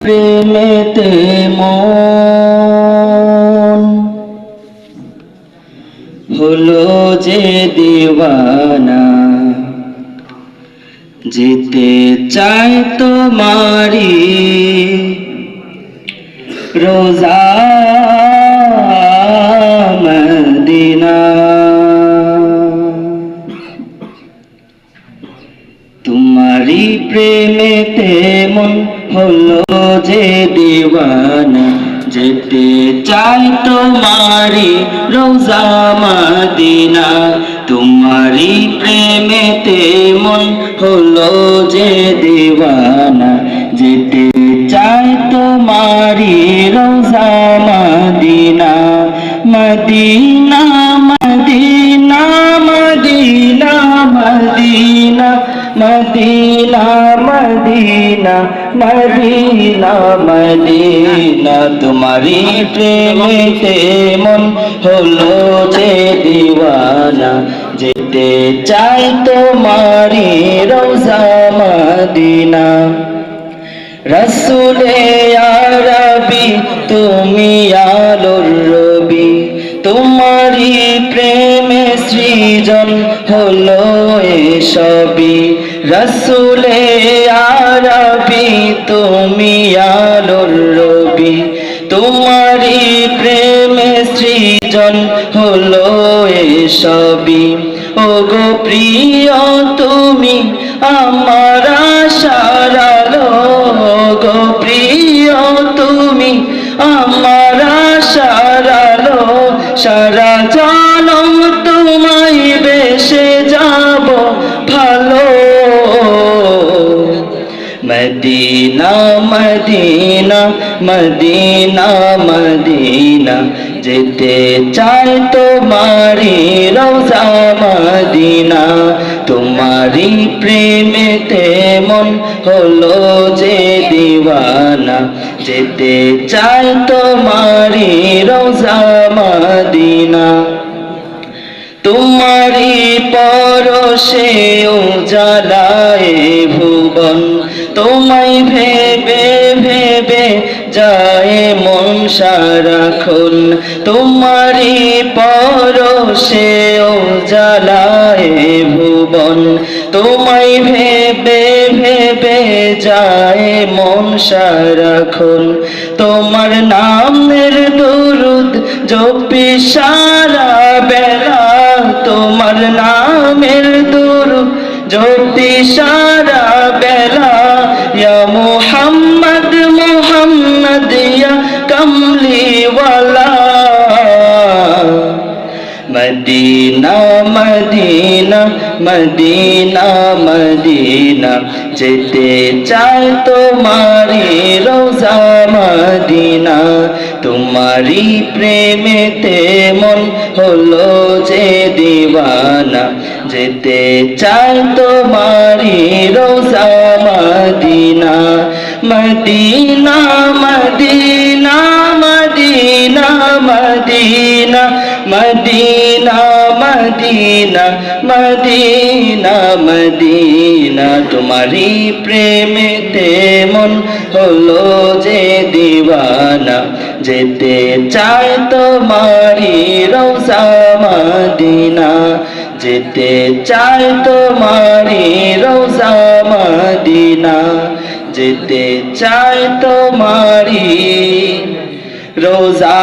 প্রেমেতে মন হলো যে দিওয়ানা, যেতে চাই তোমারি রোজা মদিনা। তোমারি প্রেমেতে মন হলো যে দিওয়ানা, যেতে চাই তোমারি রোজা মদিনা। তোমারি প্রেমেতে মন হলো যে দিওয়ানা, যেতে চাই তোমারি রোজা মদিনা। মদিনা মদিনা মদিনা মদিনা মদিনা মদিনা মদিনা মদিনা। তোমারি প্রেমেতে মন হলো যে দিওয়ানা, যেতে চাই তোমারি রোজা মদিনা। রসুলে আরবি তুমি আলোর রবি, তোমারি প্রেমে সৃজন হলো এসবই। রসুলে আরবি তুমি আলোর রবি, তোমারি প্রেমে সৃজন হলো এসবই। ওগো প্রিয় তুমি আমার আশার আলো, গো প্রিয় তুমি আমার আশার আলো। সারা জনম তোমায় বেসে যাব ভালো। মদিনা মদিনা মদিনা মদিনা, যেতে চাই তোমারি রোজা মদিনা। তোমারি প্রেমেতে মন হলো যে দিওয়ানা, যেতে চাই তোমারি রোজা মদিনা। তোমারি পরশে উজালায় ভুবন, তোমায় ভেবে ভেবে যায় মন সারাক্ষণ। তোমারি পরশে উজালায় ভুবন, তোমায় ভেবে ভেবে যায় মন সারাক্ষণ। তোমার নামের দরুদ জপি সারা বেলা, তোমার নামের দরুদ জপি সারা বেলা। ইয়া মুহাম্মদ মুহাম্মদ ইয়া কামলিওয়ালা। মদিনা মদিনা মদিনা মদিনা, যেতে চাই তোমারি রোজা মদিনা। তোমারি প্রেমেতে মন হলো যে দিওয়ানা, যেতে চাই তোমারি রোজা মদিনা। মদিনা মদিনা মদিনা মদিনা মদিনা মদিনা মদিনা মদিনা। তোমারি প্রেমেতে মন হলো যে দিওয়ানা, যেতে চাই তোমারি রোজা মদিনা। যেতে চাই তোমারি রোজা মদিনা, যেতে চাই তোমারি রোজা